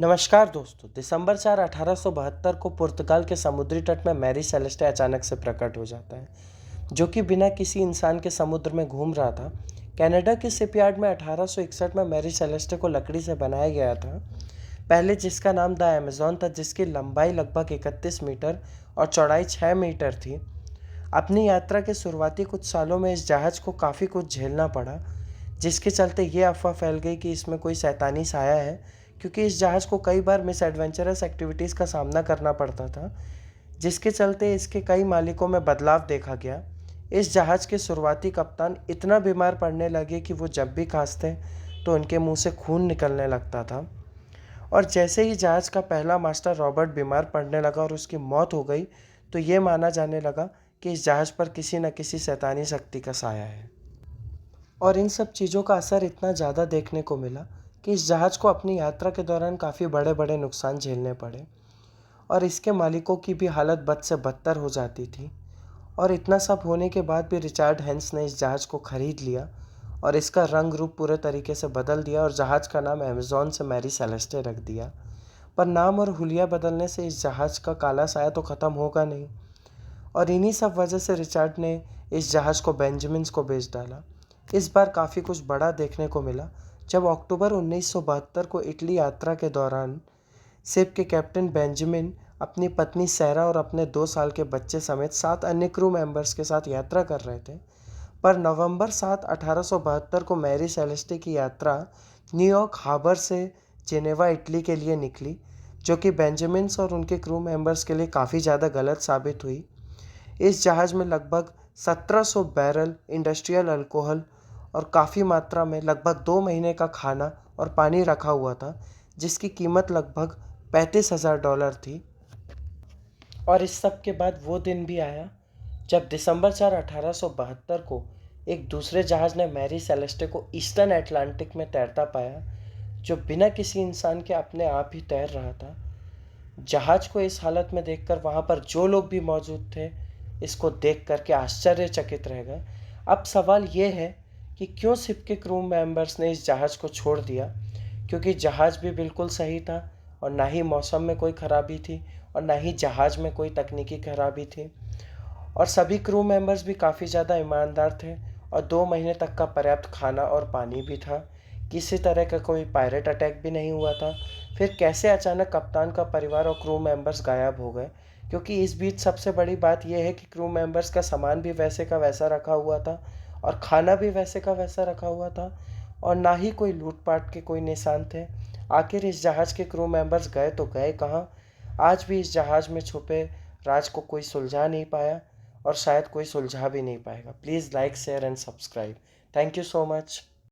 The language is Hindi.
नमस्कार दोस्तों। दिसंबर 4 1872 को पुर्तगाल के समुद्री तट में मैरी सेलेस्टे अचानक से प्रकट हो जाता है, जो कि बिना किसी इंसान के समुद्र में घूम रहा था। कनाडा के शिपयार्ड में 1861 में मैरी सेलेस्टे को लकड़ी से बनाया गया था, पहले जिसका नाम द अमेज़न था, जिसकी लंबाई लगभग 31 मीटर और चौड़ाई 6 मीटर थी। अपनी यात्रा के शुरुआती कुछ सालों में इस जहाज़ को काफ़ी कुछ झेलना पड़ा, जिसके चलते ये अफवाह फैल गई कि इसमें कोई शैतानी साया है, क्योंकि इस जहाज़ को कई बार मिस एडवेंचरस एक्टिविटीज़ का सामना करना पड़ता था, जिसके चलते इसके कई मालिकों में बदलाव देखा गया। इस जहाज़ के शुरुआती कप्तान इतना बीमार पड़ने लगे कि वो जब भी खांसते तो उनके मुंह से खून निकलने लगता था। और जैसे ही जहाज़ का पहला मास्टर रॉबर्ट बीमार पड़ने लगा और उसकी मौत हो गई, तो ये माना जाने लगा कि इस जहाज़ पर किसी न किसी शैतानी शक्ति का साया है। और इन सब चीज़ों का असर इतना ज़्यादा देखने को मिला कि इस जहाज़ को अपनी यात्रा के दौरान काफ़ी बड़े बड़े नुकसान झेलने पड़े और इसके मालिकों की भी हालत बद से बदतर हो जाती थी। और इतना सब होने के बाद भी रिचर्ड हैंस ने इस जहाज़ को ख़रीद लिया और इसका रंग रूप पूरे तरीके से बदल दिया और जहाज़ का नाम अमेज़न से मैरी सेलेस्टे रख दिया। पर नाम और हुलिया बदलने से इस जहाज़ का काला साया तो ख़त्म होगा नहीं। और इन्हीं सब वजह से रिचर्ड ने इस जहाज़ को बेंजामिन्स को बेच डाला। इस बार काफ़ी कुछ बड़ा देखने को मिला जब अक्टूबर 1972 को इटली यात्रा के दौरान शिप के कैप्टन बेंजामिन अपनी पत्नी सैरा और अपने 2 साल के बच्चे समेत 7 अन्य क्रू मेंबर्स के साथ यात्रा कर रहे थे। पर नवंबर 7 1872 को मैरी सेलेस्टे की यात्रा न्यूयॉर्क हार्बर से जेनेवा इटली के लिए निकली, जो कि बेंजामिन्स और उनके क्रू मेंबर्स के लिए काफ़ी ज़्यादा गलत साबित हुई। इस जहाज़ में लगभग 1700 बैरल इंडस्ट्रियल अल्कोहल और काफ़ी मात्रा में लगभग 2 महीने का खाना और पानी रखा हुआ था, जिसकी कीमत लगभग $35,000 थी। और इस सब के बाद वो दिन भी आया जब दिसंबर 4 1872 को एक दूसरे जहाज़ ने मैरी सेलेस्टे को ईस्टर्न अटलांटिक में तैरता पाया, जो बिना किसी इंसान के अपने आप ही तैर रहा था। जहाज़ को इस हालत में देखकर वहाँ पर जो लोग भी मौजूद थे, इसको देख कर के आश्चर्यचकित रह गए। अब सवाल ये है कि क्यों शिप के क्रू मेंबर्स ने इस जहाज़ को छोड़ दिया, क्योंकि जहाज़ भी बिल्कुल सही था और ना ही मौसम में कोई ख़राबी थी और ना ही जहाज़ में कोई तकनीकी खराबी थी। और सभी क्रू मेंबर्स भी काफ़ी ज़्यादा ईमानदार थे और 2 महीने तक का पर्याप्त खाना और पानी भी था। किसी तरह का कोई पायरेट अटैक भी नहीं हुआ था। फिर कैसे अचानक कप्तान का परिवार और क्रू मेंबर्स गायब हो गए? क्योंकि इस बीच सबसे बड़ी बात यह है कि क्रू मेंबर्स का सामान भी वैसे का वैसा रखा हुआ था और खाना भी वैसे का वैसा रखा हुआ था और ना ही कोई लूटपाट के कोई निशान थे। आखिर इस जहाज़ के क्रू मेंबर्स गए तो गए कहाँ? आज भी इस जहाज़ में छुपे राज को कोई सुलझा नहीं पाया और शायद कोई सुलझा भी नहीं पाएगा। Please like, share and subscribe. Thank you so much.